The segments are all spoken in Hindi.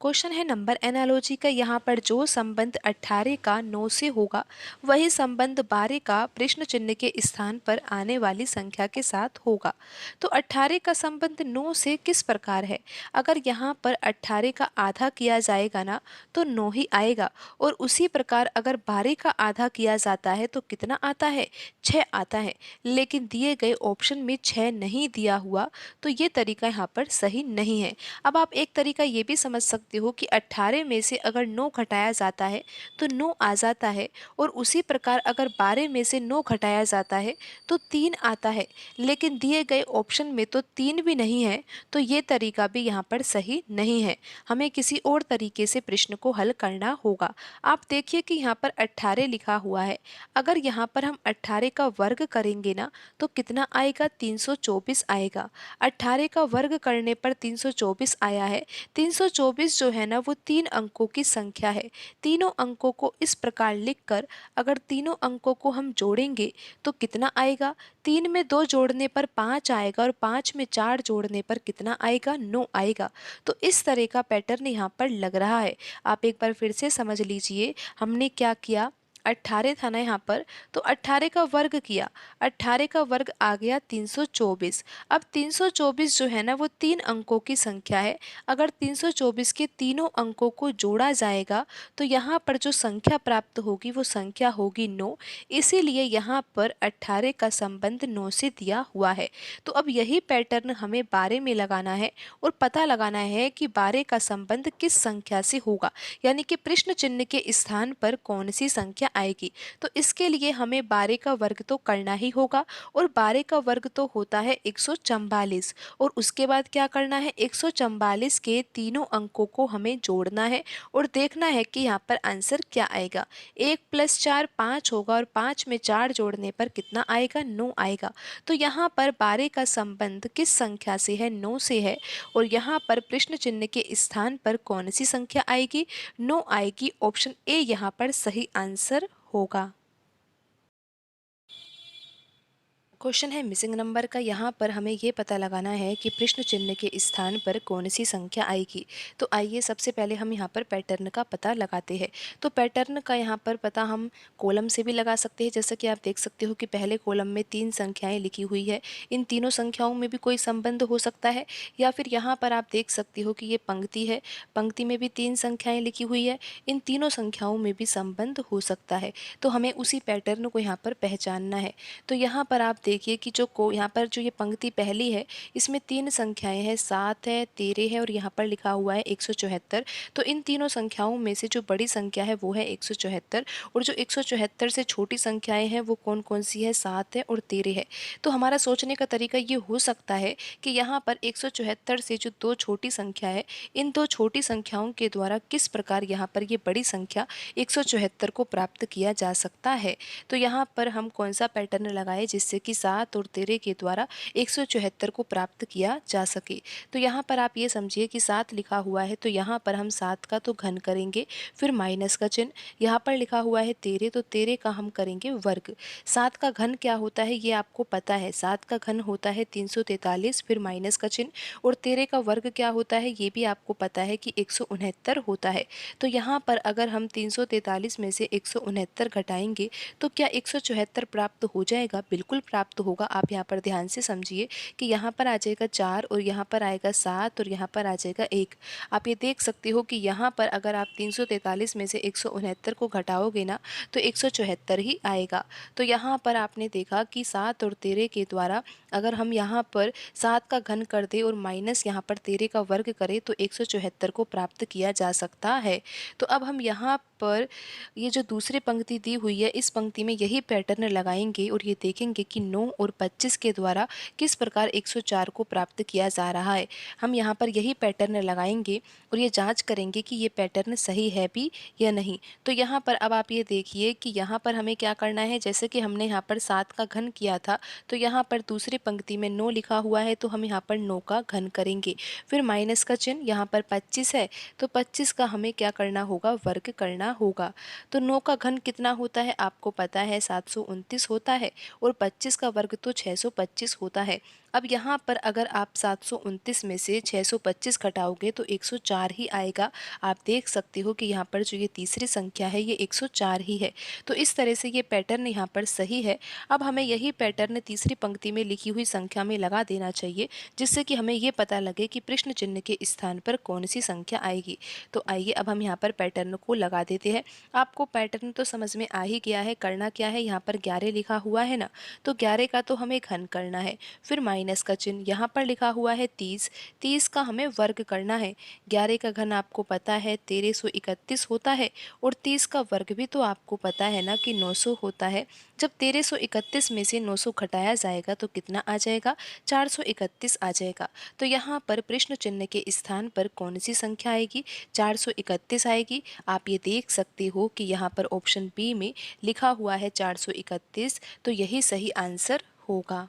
क्वेश्चन है नंबर एनालॉजी का। यहाँ पर जो संबंध 18 का 9 से होगा वही संबंध 12 का प्रश्न चिन्ह के स्थान पर आने वाली संख्या के साथ होगा। तो 18 का संबंध 9 से किस प्रकार है। अगर यहाँ पर 18 का आधा किया जाएगा ना तो 9 ही आएगा, और उसी प्रकार अगर 12 का आधा किया जाता है तो कितना आता है, 6 आता है। लेकिन दिए गए ऑप्शन में 6 नहीं दिया हुआ, तो ये तरीका यहाँ पर सही नहीं है। अब आप एक तरीका ये भी समझ सकते हो कि 18 में से अगर 9 घटाया जाता है तो 9 आ जाता है, और उसी प्रकार अगर 12 में से 9 घटाया जाता है तो 3 आता है। लेकिन दिए गए ऑप्शन में तो 3 भी नहीं है, तो ये तरीका भी यहाँ पर सही नहीं है। हमें किसी और तरीके से प्रश्न को हल करना होगा। आप देखिए कि यहाँ पर 18 लिखा हुआ है। अगर यहाँ पर हम 18 का वर्ग करेंगे ना तो कितना आएगा, 324 आएगा। 18 का वर्ग करने पर 324 आया है। 324 जो है ना वो 3 अंकों की संख्या है। तीनों अंकों को इस प्रकार लिखकर अगर तीनों अंकों को हम जोड़ेंगे तो कितना आएगा, 3 में 2 जोड़ने पर 5 आएगा, और 5 में 4 जोड़ने पर कितना आएगा, 9 आएगा। तो इस तरह का पैटर्न यहाँ पर लग रहा है। आप एक बार फिर से समझ लीजिए, हमने क्या किया, 18 था ना यहाँ पर, तो 18 का वर्ग किया, 18 का वर्ग आ गया 324। अब 324 जो है ना वो 3 अंकों की संख्या है। अगर 324 के तीनों अंकों को जोड़ा जाएगा तो यहाँ पर जो संख्या प्राप्त होगी वो संख्या होगी 9। इसीलिए यहाँ पर 18 का संबंध 9 से दिया हुआ है। तो अब यही पैटर्न हमें 12 में लगाना है और पता लगाना है कि 12 का संबंध किस संख्या से होगा, यानी कि प्रश्न चिन्ह के स्थान पर कौन सी संख्या आएगी। तो इसके लिए हमें 12 का वर्ग तो करना ही होगा, और 12 का वर्ग तो होता है 144, और उसके बाद क्या करना है, 144 के तीनों अंकों को हमें जोड़ना है और देखना है कि यहाँ पर आंसर क्या आएगा। 1 + 4 5 होगा, और 5 में 4 जोड़ने पर कितना आएगा, 9 आएगा। तो यहाँ पर 12 का संबंध किस संख्या से है, 9 से है, और यहाँ पर प्रश्न चिन्ह के स्थान पर कौन सी संख्या आएगी, 9 आएगी। ऑप्शन ए यहाँ पर सही आंसर होगा। क्वेश्चन है मिसिंग नंबर का। यहाँ पर हमें ये पता लगाना है कि प्रश्न चिन्ह के स्थान पर कौन सी संख्या आएगी। तो आइए सबसे पहले हम यहाँ पर पैटर्न का पता लगाते हैं। तो पैटर्न का यहाँ पर पता हम कॉलम से भी लगा सकते हैं। जैसा कि आप देख सकते हो कि पहले कॉलम में 3 संख्याएं लिखी हुई है। इन तीनों संख्याओं में भी कोई संबंध हो सकता है, या फिर यहाँ पर आप देख सकते हो कि ये पंक्ति है, पंक्ति में भी 3 संख्याएँ लिखी हुई है। इन तीनों संख्याओं में भी संबंध हो सकता है। तो हमें उसी पैटर्न को यहाँ पर पहचानना है। तो यहाँ पर आप देखिए कि यहाँ पर जो ये पंक्ति पहली है इसमें 3 संख्याएं हैं, 7 है, 13 है, और यहाँ पर लिखा हुआ है 174। तो इन तीनों संख्याओं में से जो बड़ी संख्या है वो है 174, और जो 174 से छोटी संख्याएं हैं वो कौन कौन सी है, 7 है और 13 है। तो हमारा सोचने का तरीका ये हो सकता है कि यहाँ पर 174 से जो 2 छोटी संख्या है, इन 2 छोटी संख्याओं के द्वारा किस प्रकार यहाँ पर ये बड़ी संख्या 174 को प्राप्त किया जा सकता है। तो यहाँ पर हम कौन सा पैटर्न लगाए जिससे कि 7 और 13 के द्वारा 174 को प्राप्त किया जा सके। तो यहाँ पर आप ये समझिए कि 7 लिखा हुआ है, तो यहाँ पर हम 7 का तो घन करेंगे, फिर माइनस का चिन्ह। यहाँ पर लिखा हुआ है 13, तो 13 का हम करेंगे वर्ग। 7 का घन क्या होता है ये आपको पता है, 7 का घन होता है 343, फिर माइनस का चिन्ह। और 13 का वर्ग क्या होता है ये भी आपको पता है कि 169 होता है। तो यहाँ पर अगर हम 343 में से 169 घटाएंगे तो क्या 174 प्राप्त हो जाएगा, बिल्कुल प्राप्त होगा। आप यहाँ पर ध्यान से समझिए कि यहाँ पर आ जाएगा 4, और यहाँ पर आएगा 7, और यहाँ पर आ जाएगा 1। आप ये देख सकते हो कि यहाँ पर अगर आप 343 में से 169 को घटाओगे ना तो 174 ही आएगा। तो यहाँ पर आपने देखा कि 7 और 13 के द्वारा अगर हम यहाँ पर 7 का घन कर दे और माइनस यहाँ पर 13 का वर्ग करें तो 174 को प्राप्त किया जा सकता है। तो अब हम यहाँ पर ये जो दूसरी पंक्ति दी हुई है इस पंक्ति में यही पैटर्न लगाएंगे और ये देखेंगे कि 9 और 25 के द्वारा किस प्रकार 104 को प्राप्त किया जा रहा है। हम यहाँ पर यही पैटर्न लगाएंगे और ये जांच करेंगे कि ये पैटर्न सही है भी या नहीं। तो यहाँ पर अब आप ये देखिए कि यहाँ पर हमें क्या करना है, जैसे कि हमने यहाँ पर 7 का घन किया था तो यहाँ पर दूसरी पंक्ति में 9 लिखा हुआ है तो हम यहाँ पर 9 का घन करेंगे, फिर माइनस का चिन्ह। यहाँ पर 25 है तो 25 का हमें क्या करना होगा, वर्ग करना होगा। तो 9 का घन कितना होता है आपको पता है, 729 होता है, और 25 का वर्ग तो 625 होता है। अब यहाँ पर अगर आप 729 में से 625 घटाओगे तो 104 ही आएगा। आप देख सकते हो कि यहाँ पर जो ये तीसरी संख्या है ये 104 ही है। तो इस तरह से ये पैटर्न यहाँ पर सही है। अब हमें यही पैटर्न तीसरी पंक्ति में लिखी हुई संख्या में लगा देना चाहिए, जिससे कि हमें ये पता लगे कि प्रश्न चिन्ह के स्थान पर कौन सी संख्या आएगी। तो आइए अब हम यहाँ पर पैटर्न को लगा देते हैं। आपको पैटर्न तो समझ में आ ही गया है। करना क्या है, यहाँ पर 11 लिखा हुआ है ना, तो 11 का तो हमें घन करना है। फिर माइनस का चिन्ह, यहाँ पर लिखा हुआ है 30, 30 का हमें वर्ग करना है। 11 का घन आपको पता है 1331 होता है, और 30 का वर्ग भी तो आपको पता है ना कि 900 होता है। जब 1331 में से 900 घटाया जाएगा तो कितना आ जाएगा, 431 आ जाएगा। तो यहाँ पर प्रश्न चिन्ह के स्थान पर कौन सी संख्या आएगी, 431 आएगी। आप ये देख सकते हो कि यहाँ पर ऑप्शन बी में लिखा हुआ है 431, तो यही सही आंसर होगा।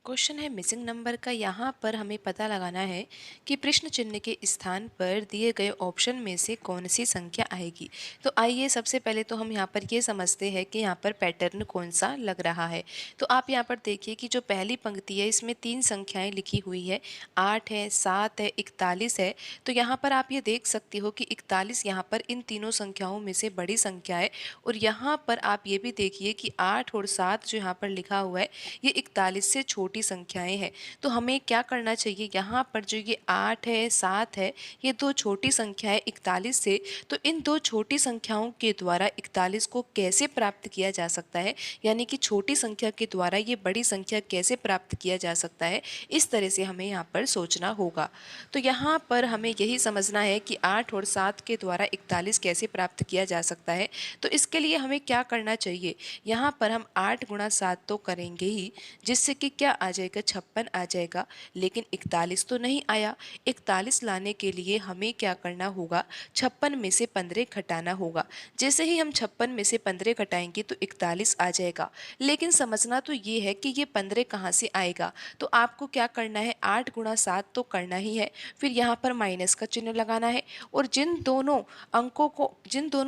क्वेश्चन है मिसिंग नंबर का। यहाँ पर हमें पता लगाना है कि प्रश्न चिन्ह के स्थान पर दिए गए ऑप्शन में से कौन सी संख्या आएगी। तो आइए सबसे पहले तो हम यहाँ पर ये समझते हैं कि यहाँ पर पैटर्न कौन सा लग रहा है। तो आप यहाँ पर देखिए कि जो पहली पंक्ति है इसमें 3 संख्याएं लिखी हुई है, 8 है, 7 है, 41 है। तो यहाँ पर आप ये देख सकते हो कि 41 यहाँ पर इन तीनों संख्याओं में से बड़ी संख्या है। और यहाँ पर आप ये भी देखिए कि 8 और 7 जो यहाँ पर लिखा हुआ है ये 41 से छोटी संख्याएं हैं। तो हमें क्या करना चाहिए, यहाँ पर जो ये 8 है, 7 है, ये दो छोटी संख्या है 41 से। तो इन दो छोटी संख्याओं के द्वारा 41 को कैसे प्राप्त किया जा सकता है, यानी कि छोटी संख्या के द्वारा ये बड़ी संख्या कैसे प्राप्त किया जा सकता है, इस तरह से हमें यहाँ पर सोचना होगा। तो यहाँ पर हमें यही समझना है कि 8 और 7 के द्वारा 41 कैसे प्राप्त किया जा सकता है। तो इसके लिए हमें क्या करना चाहिए, यहाँ पर हम 8 गुणा 7 तो करेंगे ही, जिससे कि क्या आ जाएगा, 56 आ जाएगा। लेकिन 41 तो नहीं आया। 41 लाने के लिए हमें क्या करना होगा, 56 में से 15 घटाना होगा। जैसे ही हम 56 में से 15 घटाएंगे तो 41 आ जाएगा। लेकिन समझना तो ये है कि ये 15 कहाँ से आएगा। तो आपको क्या करना है, 8 गुणा 7 तो करना ही है, फिर यहाँ पर माइनस का चिन्ह लगाना है। और जिन दोनों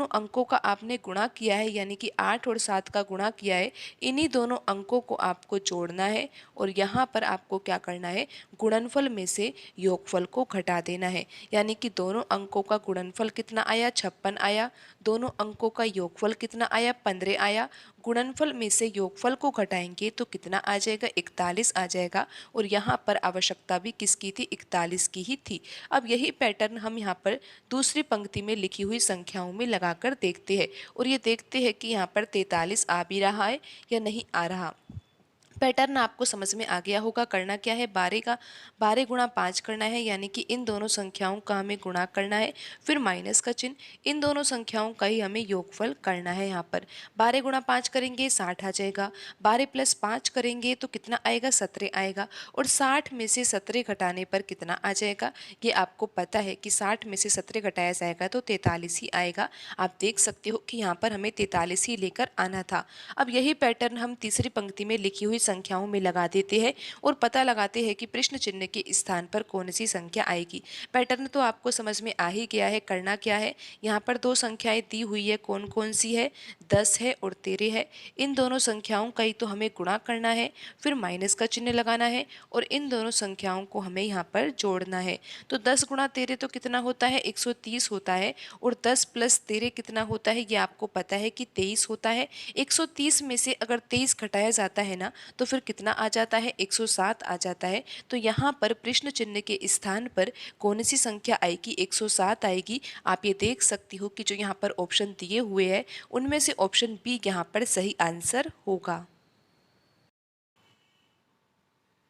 अंकों का आपने गुणा किया है, यानी कि 8 और 7 का गुणा किया है, इन्हीं दोनों अंकों को आपको जोड़ना है। और यहाँ पर आपको क्या करना है, गुणनफल में से योगफल को घटा देना है। यानी कि दोनों अंकों का गुणनफल कितना आया, 56 आया। दोनों अंकों का योगफल कितना आया, 15 आया। गुणनफल में से योगफल को घटाएंगे तो कितना आ जाएगा, 41 आ जाएगा। और यहाँ पर आवश्यकता भी किसकी थी, 41 की ही थी। अब यही पैटर्न हम यहाँ पर दूसरी पंक्ति में लिखी हुई संख्याओं में लगाकर देखते हैं, और ये देखते हैं कि यहाँ पर 43 आ भी रहा है या नहीं आ रहा। पैटर्न आपको समझ में आ गया होगा। करना क्या है, 12 गुणा 5 करना है, यानी कि इन दोनों संख्याओं का हमें गुणा करना है। फिर माइनस का चिन्ह, इन दोनों संख्याओं का ही हमें योगफल करना है। यहाँ पर 12 गुणा 5 करेंगे 60 आ जाएगा। 12 प्लस 5 करेंगे तो कितना आएगा, 17 आएगा। और 60 में से 17 घटाने पर कितना आ जाएगा, ये आपको पता है कि 60 में से 17 घटाया जाएगा तो 43 ही आएगा। आप देख सकते हो कि यहाँ पर हमें 43 ही लेकर आना था। अब यही पैटर्न हम तीसरी पंक्ति में लिखी हुई संख्याओं में लगा देते हैं और पता लगाते हैं कि प्रश्न चिन्ह के स्थान पर कौन सी संख्या आएगी। पैटर्न तो आपको समझ में आ ही गया है। करना क्या है, यहाँ पर दो संख्याएं दी हुई है, कौन कौन सी है, 10 है और 13 है। इन दोनों संख्याओं का ही तो हमें गुणा करना है, फिर माइनस का चिन्ह लगाना है और इन दोनों संख्याओं को हमें यहाँ पर जोड़ना है। तो 10 गुणा 13 तो कितना होता है, 130 होता है। और 10 प्लस 13 कितना होता है, ये आपको पता है कि 23 होता है। 130 में से अगर 23 घटाया जाता है ना, तो फिर कितना आ जाता है, 107 आ जाता है। तो यहाँ पर प्रश्न चिन्ह के स्थान पर कौन सी संख्या आएगी, 107 आएगी। आप ये देख सकती हो कि जो यहाँ पर ऑप्शन दिए हुए हैं उनमें से ऑप्शन बी यहाँ पर सही आंसर होगा।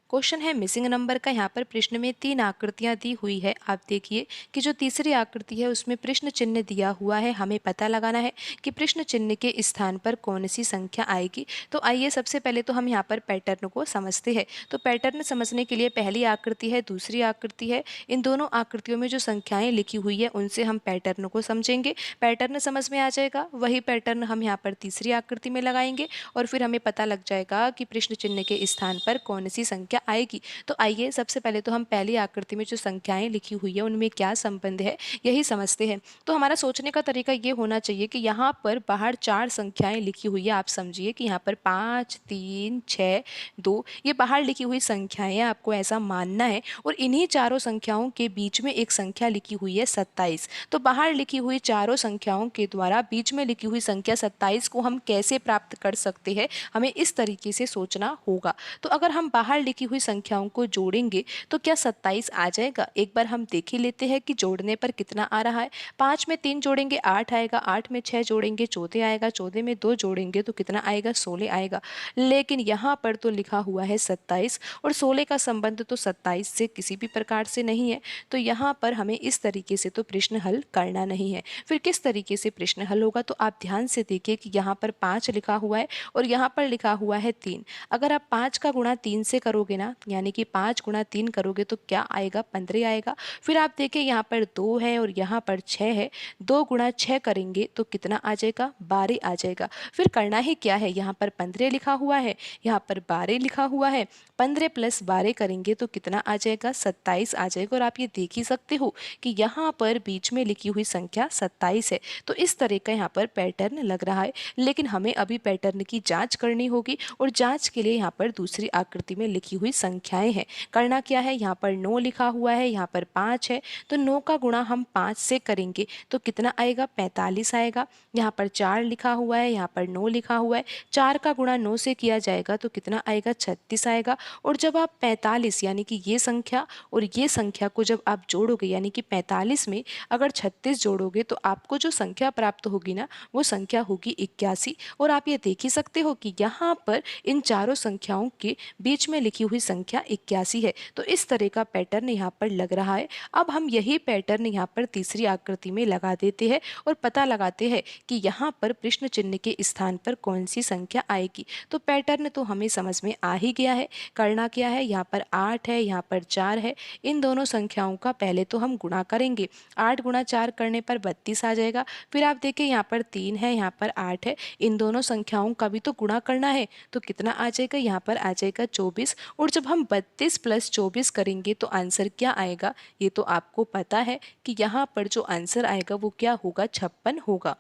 क्वेश्चन है मिसिंग नंबर का। यहाँ पर प्रश्न में 3 आकृतियाँ दी हुई है। आप देखिए कि जो तीसरी आकृति है उसमें प्रश्न चिन्ह दिया हुआ है। हमें पता लगाना है कि प्रश्न चिन्ह के स्थान पर कौन सी संख्या आएगी। तो आइए सबसे पहले तो हम यहाँ पर पैटर्न को समझते हैं। तो पैटर्न समझने के लिए पहली आकृति है, दूसरी आकृति है, इन दोनों आकृतियों में जो संख्याएं लिखी हुई है उनसे हम पैटर्न को समझेंगे। पैटर्न समझ में आ जाएगा, वही पैटर्न हम यहाँ पर तीसरी आकृति में लगाएंगे और फिर हमें पता लग जाएगा कि प्रश्न चिन्ह के स्थान पर कौन सी संख्या संख्या आएगी। तो आइए सबसे पहले तो हम पहली आकृति में जो संख्याएं लिखी हुई है उनमें क्या संबंध है यही समझते हैं। तो हमारा सोचने का तरीका ये होना चाहिए कि यहाँ पर बाहर 4 संख्याएं लिखी हुई है। आप समझिए कि यहाँ पर 5, 3, 6, 2 ये बाहर लिखी हुई संख्याएं हैं, आपको ऐसा मानना है। और इन्हीं चारों संख्याओं के बीच में एक संख्या लिखी हुई है 27। तो बाहर लिखी हुई चारों संख्याओं के द्वारा बीच में लिखी हुई संख्या 27 को हम कैसे प्राप्त कर सकते हैं, हमें इस तरीके से सोचना होगा। तो अगर हम बाहर लिखी हुई संख्याओं को जोड़ेंगे तो क्या 27 आ जाएगा? एक बार हम देख ही लेते हैं कि जोड़ने पर कितना आ रहा है। 5 में 3 जोड़ेंगे 8 आएगा, 8 में 6 जोड़ेंगे 14 आएगा, 14 में 2 जोड़ेंगे तो कितना आएगा? 16 आएगा। लेकिन यहाँ पर तो लिखा हुआ है 27 और 16 का संबंध तो 27 से किसी भी प्रकार से नहीं है। तो यहाँ पर हमें इस तरीके से तो प्रश्न हल करना नहीं है। फिर किस तरीके से प्रश्न हल होगा? तो आप ध्यान से देखिए कि यहाँ पर 5 लिखा हुआ है और यहाँ पर लिखा हुआ है 3। अगर आप 5 का गुणा 3 से करोगे ना, यानी कि 5 गुणा 3 करोगे तो क्या आएगा? 15 आएगा। फिर आप देखिए यहाँ पर 2 है और यहाँ पर 6 है। 2 गुणा 6 करेंगे तो कितना आ जाएगा? 12 आ जाएगा। फिर करना ही क्या है? यहाँ पर 15 लिखा हुआ है, यहाँ पर 12 लिखा हुआ है। 15 प्लस 12 करेंगे तो कितना आ जाएगा? 27 आ जाएगा। और आप ये देख ही सकते हो कि यहाँ पर बीच में लिखी हुई संख्या 27 है। तो इस तरह का यहाँ पर पैटर्न लग रहा है। लेकिन हमें अभी पैटर्न की जांच करनी होगी और जांच के लिए यहाँ पर दूसरी आकृति में लिखी हुई संख्याएं हैं। करना क्या है? यहाँ पर 9 लिखा हुआ है, यहाँ पर 5 है। तो 9 का गुणा हम 5 से करेंगे तो कितना आएगा? 45 आएगा। यहाँ पर 4 लिखा हुआ है, यहाँ पर 9 लिखा हुआ है। 4 का गुणा 9 से किया जाएगा तो कितना आएगा? 36 आएगा। और जब आप 45 यानी कि ये संख्या और ये संख्या को जब आप जोड़ोगे, यानी कि 45 में अगर 36 जोड़ोगे तो आपको जो संख्या प्राप्त होगी ना, वो संख्या होगी 81। और आप ये देख ही सकते हो कि यहाँ पर इन चारों संख्याओं के बीच में लिखी हुई संख्या 81 है। तो इस तरह का पैटर्न यहाँ पर लग रहा है। अब हम यही पैटर्न यहाँ पर तीसरी आकृति में लगा देते हैं और पता लगाते हैं कि यहाँ पर प्रश्न चिन्ह के स्थान पर कौन सी संख्या आएगी। तो पैटर्न तो हमें समझ में आ ही गया है। करना क्या है? यहाँ पर 8 है, यहाँ पर 4 है। इन दोनों संख्याओं का पहले तो हम गुणा करेंगे। 8 गुणा 4 करने पर 32 आ जाएगा। फिर आप देखिए यहाँ पर 3 है, यहाँ पर 8 है। इन दोनों संख्याओं का भी तो गुणा करना है। तो कितना आ जाएगा? यहाँ पर आ जाएगा 24। और जब हम 32 प्लस 24 करेंगे तो आंसर क्या आएगा? ये तो आपको पता है कि यहाँ पर जो आंसर आएगा वो क्या होगा? 56 होगा।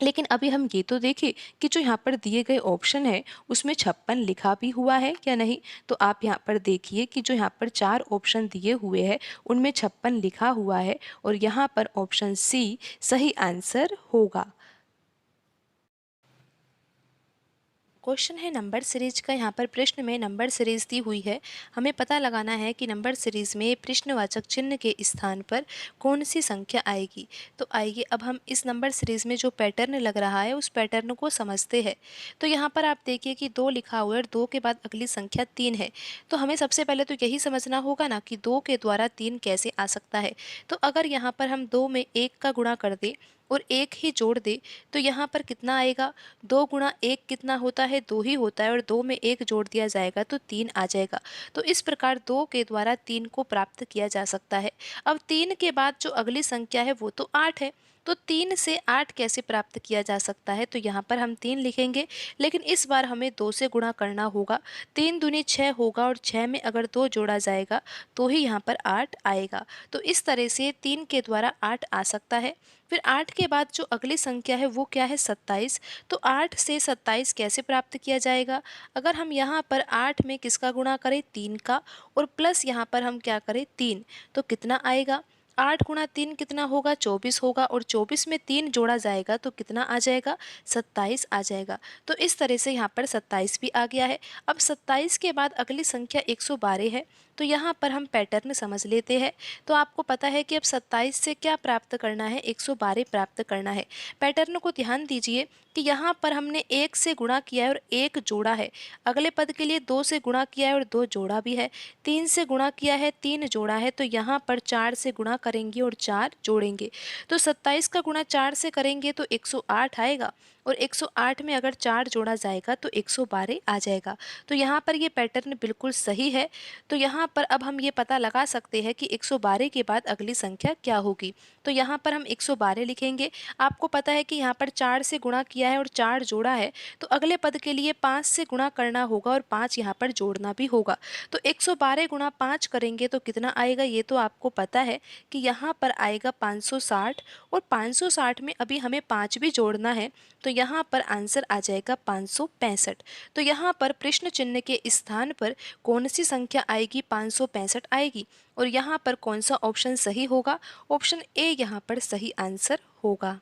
लेकिन अभी हम ये तो देखें कि जो यहाँ पर दिए गए ऑप्शन है उसमें 56 लिखा भी हुआ है या नहीं। तो आप यहाँ पर देखिए कि जो यहाँ पर 4 ऑप्शन दिए हुए हैं उनमें 56 लिखा हुआ है और यहाँ पर ऑप्शन सी सही आंसर होगा। क्वेश्चन है नंबर सीरीज का। यहाँ पर प्रश्न में नंबर सीरीज दी हुई है। हमें पता लगाना है कि नंबर सीरीज में प्रश्नवाचक चिन्ह के स्थान पर कौन सी संख्या आएगी। तो आइए अब हम इस नंबर सीरीज में जो पैटर्न लग रहा है उस पैटर्न को समझते हैं। तो यहाँ पर आप देखिए कि 2 लिखा हुआ है और 2 के बाद अगली संख्या 3 है। तो हमें सबसे पहले तो यही समझना होगा ना कि 2 के द्वारा 3 कैसे आ सकता है। तो अगर यहाँ पर हम 2 में 1 का गुणा कर दें और 1 ही जोड़ दे तो यहाँ पर कितना आएगा? 2 गुणा 1 कितना होता है? 2 ही होता है और 2 में 1 जोड़ दिया जाएगा तो 3 आ जाएगा। तो इस प्रकार 2 के द्वारा 3 को प्राप्त किया जा सकता है। अब 3 के बाद जो अगली संख्या है वो तो 8 है। तो 3 से 8 कैसे प्राप्त किया जा सकता है? तो यहाँ पर हम 3 लिखेंगे, लेकिन इस बार हमें 2 से गुणा करना होगा। 3 दूनी 6 होगा और 6 में अगर 2 जोड़ा जाएगा तो ही यहाँ पर 8 आएगा। तो इस तरह से 3 के द्वारा 8 आ सकता है। फिर 8 के बाद जो अगली संख्या है वो क्या है? 27। तो 8 से 27 कैसे प्राप्त किया जाएगा? अगर हम यहाँ पर 8 में किसका गुणा करें? 3 का, और प्लस यहाँ पर हम क्या करें? 3। तो कितना आएगा? 8 गुणा 3 कितना होगा? 24 होगा और 24 में 3 जोड़ा जाएगा तो कितना आ जाएगा? 27 आ जाएगा। तो इस तरह से यहाँ पर 27 भी आ गया है। अब 27 के बाद अगली संख्या 112 है। तो यहाँ पर हम पैटर्न समझ लेते हैं। तो आपको पता है कि अब 27 से क्या प्राप्त करना है? 112 प्राप्त करना है। पैटर्न को ध्यान दीजिए कि यहाँ पर हमने 1 से गुणा किया है और 1 जोड़ा है। अगले पद के लिए 2 से गुणा किया है और 2 जोड़ा भी है। 3 से गुणा किया है, 3 जोड़ा है। तो यहाँ पर 4 से गुणा करेंगे और 4 जोड़ेंगे। तो 27 का गुणा 4 से करेंगे तो 108 आएगा। और 108 में अगर 4 जोड़ा जाएगा तो 112 आ जाएगा। तो यहाँ पर ये पैटर्न बिल्कुल सही है। तो यहाँ पर अब हम ये पता लगा सकते हैं कि 112 के बाद अगली संख्या क्या होगी। तो यहाँ पर हम 112 लिखेंगे। आपको पता है कि यहाँ पर 4 से गुणा किया है और 4 जोड़ा है, तो अगले पद के लिए 5 से गुणा करना होगा और 5 यहाँ पर जोड़ना भी होगा। तो 112 गुणा 5 करेंगे तो कितना आएगा, ये तो आपको पता है कि यहाँ पर आएगा 560, और 560 में अभी हमें 5 भी जोड़ना है, तो यहाँ पर आंसर आ जाएगा 565। तो यहाँ पर प्रश्न चिन्ह के स्थान पर कौन सी संख्या आएगी, 565 आएगी। और यहाँ पर कौन सा ऑप्शन सही होगा, ऑप्शन ए यहाँ पर सही आंसर होगा।